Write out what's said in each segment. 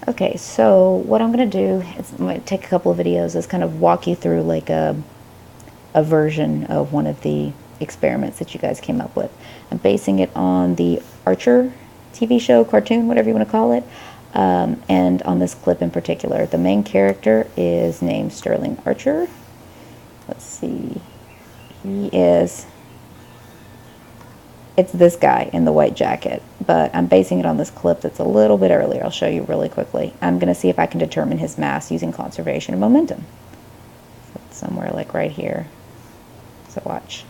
Okay, so what I'm going to do is I'm going to take a couple of videos, is kind of walk you through like a version of one of the experiments that you guys came up with. I'm basing it on the Archer TV show, cartoon, whatever you want to call it, and on this clip in particular. The main character is named Sterling Archer. Let's see, it's this guy in the white jacket, but I'm basing it on this clip that's a little bit earlier. I'll show you really quickly. I'm going to see if I can determine his mass using conservation of momentum. So it's somewhere like right here. So watch.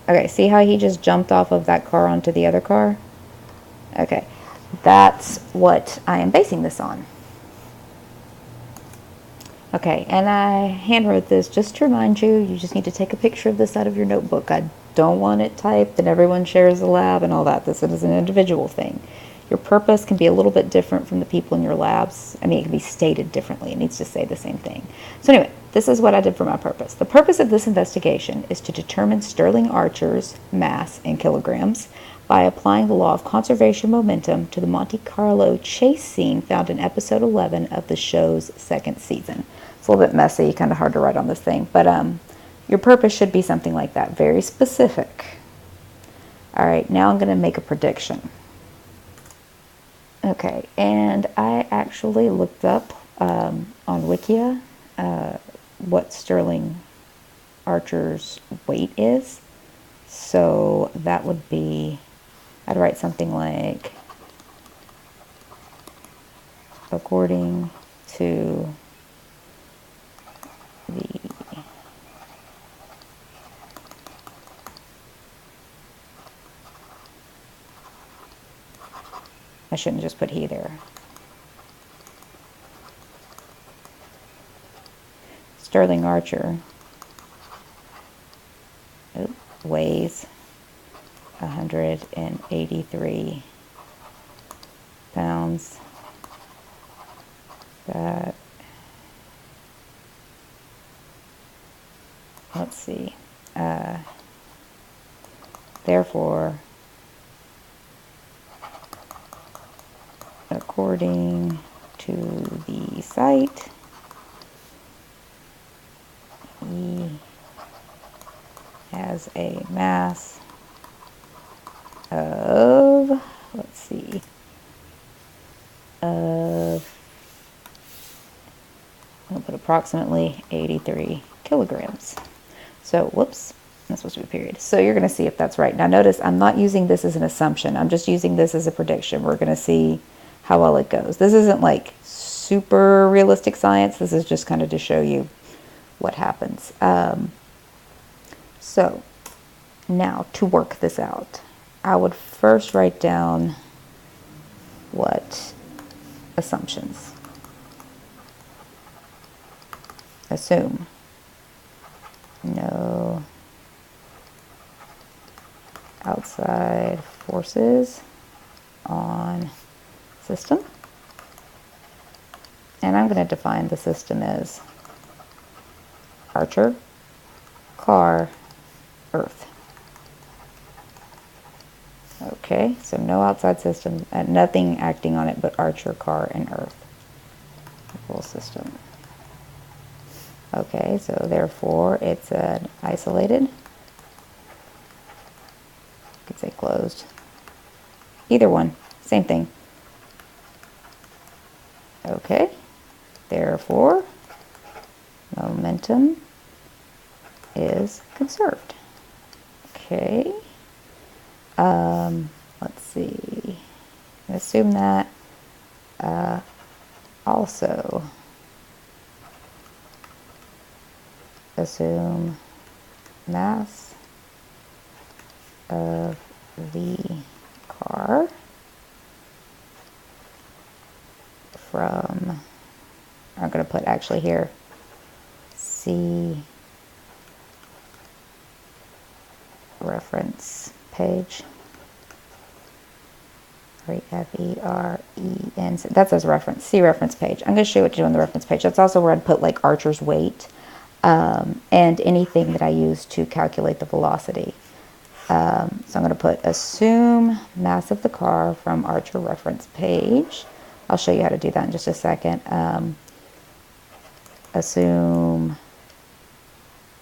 Okay, see how he just jumped off of that car onto the other car? Okay, that's what I am basing this on. Okay, and I handwrote this just to remind you, you just need to take a picture of this out of your notebook. I don't want it typed and everyone shares the lab and all that. This is an individual thing. Your purpose can be a little bit different from the people in your labs. I mean, it can be stated differently. It needs to say the same thing. So anyway, this is what I did for my purpose. The purpose of this investigation is to determine Sterling Archer's mass in kilograms by applying the law of conservation momentum to the Monte Carlo chase scene found in episode 11 of the show's second season. It's a little bit messy, kind of hard to write on this thing, but your purpose should be something like that, very specific. All right, now I'm going to make a prediction. Okay, and I actually looked up on Wikia what Sterling Archer's weight is. So that would be, I'd write something like, according to the I shouldn't just put he there. Sterling Archer weighs 183 pounds. That, let's see, therefore, according to the site, he has a mass of, let's see, of, I'll put approximately 83 kilograms. So, whoops, that's supposed to be a period. So you're going to see if that's right. Now notice I'm not using this as an assumption. I'm just using this as a prediction. We're going to see how well it goes. This isn't like super realistic science. This is just kind of to show you what happens. So now to work this out, I would first write down what assumptions. Assume no outside forces on system. And I'm going to define the system as Archer, car, Earth. Okay, so no outside system, nothing acting on it but Archer, car, and Earth. The full system. Okay, so therefore it's an isolated. You could say closed. Either one, same thing. Okay, therefore momentum is conserved. Okay, let's see, assume that also assume mass of the car from, I'm going to put actually here, C reference page. F-E-R-E-N. That says reference. C reference page. I'm going to show you what to do on the reference page. That's also where I'd put like Archer's weight and anything that I use to calculate the velocity. So I'm going going to put assume mass of the car from Archer reference page. I'll show you how to do that in just a second. Assume,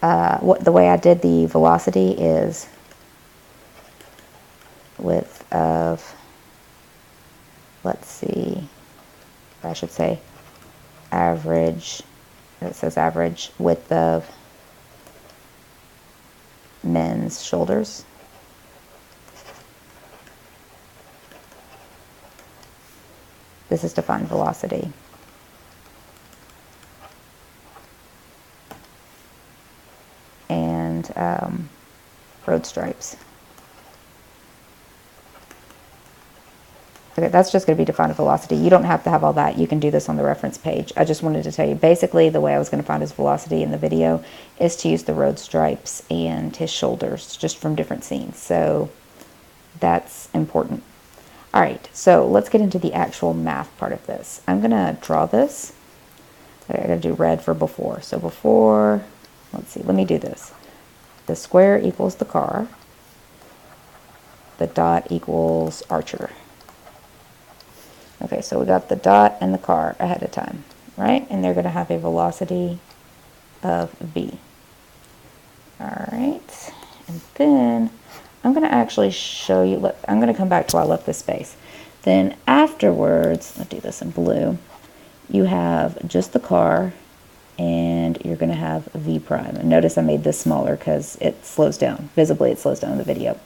the way I did the velocity is width of, let's see, I should say average, it says average width of men's shoulders. This is to find velocity. And road stripes. Okay, that's just going to be defined velocity. You don't have to have all that. You can do this on the reference page. I just wanted to tell you, basically the way I was going to find his velocity in the video is to use the road stripes and his shoulders just from different scenes. So that's important. All right, so let's get into the actual math part of this. I'm going to draw this. Okay, I got to do red for before. So before, let's see, let me do this. The square equals the car. The dot equals Archer. Okay, so we got the dot and the car ahead of time, right? And they're going to have a velocity of v. All right, and then I'm going to actually show you, look, I'm going to come back to where I left this space. Then afterwards, I'll do this in blue, you have just the car, and you're going to have v prime. And notice I made this smaller because it slows down. Visibly, it slows down in the video.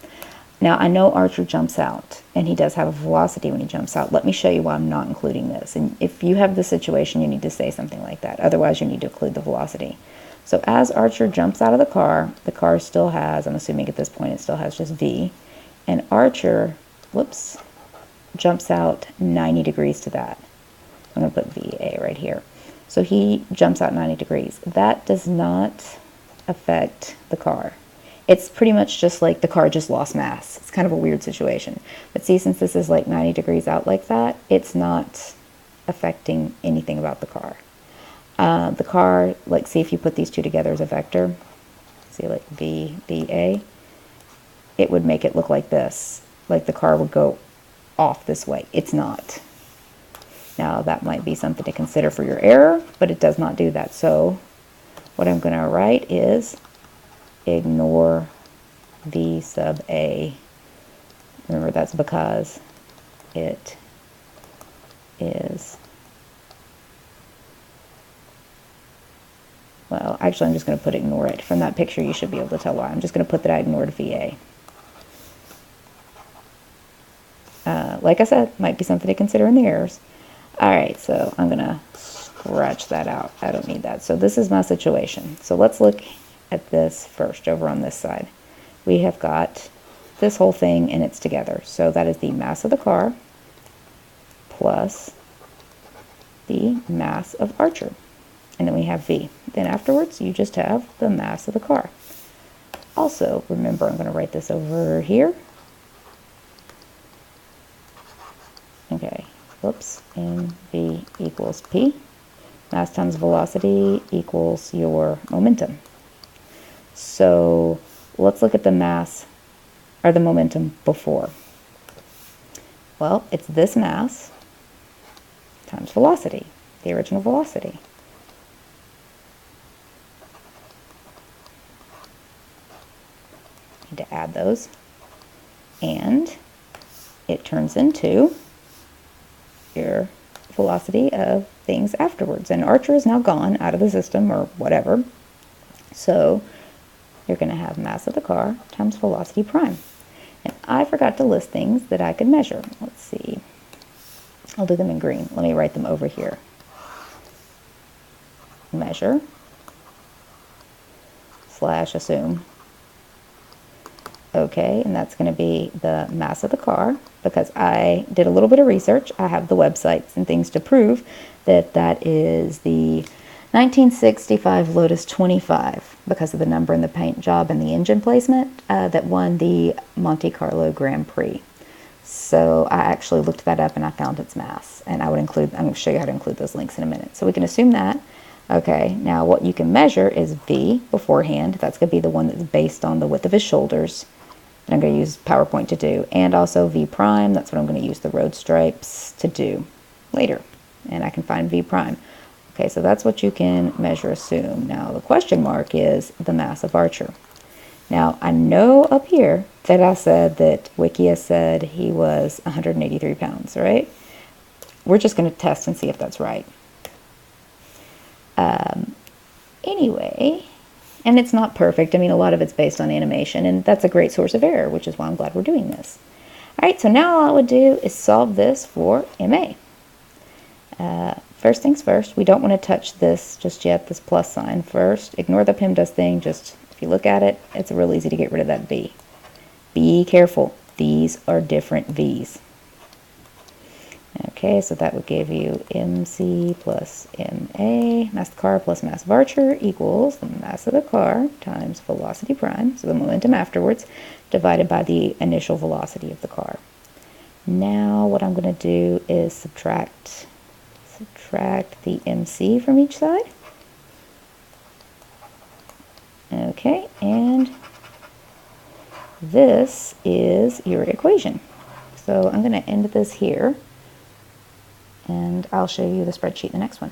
Now, I know Archer jumps out, and he does have a velocity when he jumps out. Let me show you why I'm not including this. And if you have the situation, you need to say something like that. Otherwise, you need to include the velocity. So as Archer jumps out of the car still has, I'm assuming at this point, it still has just v. And Archer, whoops, jumps out 90 degrees to that. I'm going to put VA right here. So he jumps out 90 degrees. That does not affect the car. It's pretty much just like the car just lost mass. It's kind of a weird situation. But see, since this is like 90 degrees out like that, it's not affecting anything about the car. The car, like, see if you put these two together as a vector, see, like VA, it would make it look like this. Like the car would go off this way. It's not. Now, that might be something to consider for your error, but it does not do that. So what I'm going to write is ignore V sub A. Remember, that's because it is, well, actually, I'm just going to put ignore it. From that picture, you should be able to tell why. I'm just going to put that I ignored VA. Like I said, might be something to consider in the errors. All right, so I'm going to scratch that out. I don't need that. So this is my situation. So let's look at this first over on this side. We have got this whole thing and it's together. So that is the mass of the car plus the mass of Archer. And then we have V. Then afterwards, you just have the mass of the car. Also, remember, I'm going to write this over here. Okay, whoops, mv equals p. Mass times velocity equals your momentum. So let's look at the mass, or the momentum before. Well, it's this mass times velocity, the original velocity. Need to add those. And it turns into your velocity of things afterwards. And Archer is now gone out of the system or whatever. So you're going to have mass of the car times velocity prime. And I forgot to list things that I could measure. Let's see. I'll do them in green. Let me write them over here. Measure / assume. Okay, and that's going to be the mass of the car, because I did a little bit of research. I have the websites and things to prove that that is the 1965 Lotus 25, because of the number in the paint job and the engine placement, that won the Monte Carlo Grand Prix. So I actually looked that up and I found its mass, and I'm going to show you how to include those links in a minute. So we can assume that. Okay, now what you can measure is V beforehand. That's going to be the one that's based on the width of his shoulders. that I'm going to use PowerPoint to do, and also V prime. That's what I'm going to use the road stripes to do later. And I can find V prime. Okay, so that's what you can measure assume. Now the question mark is the mass of Archer. Now I know up here that I said that Wikia said he was 183 pounds, right? We're just going to test and see if that's right. Anyway, and it's not perfect. I mean, a lot of it's based on animation, and that's a great source of error, which is why I'm glad we're doing this. All right, so now all I would do is solve this for MA. First things first, we don't want to touch this just yet, this plus sign first. Ignore the PEMDAS thing. Just, if you look at it, it's real easy to get rid of that V. Be careful. These are different V's. Okay, so that would give you MC plus MA, mass of the car plus mass of Archer equals the mass of the car times velocity prime, so the momentum afterwards, divided by the initial velocity of the car. Now what I'm going to do is subtract the MC from each side. Okay, and this is your equation. So I'm going to end this here, and I'll show you the spreadsheet in the next one.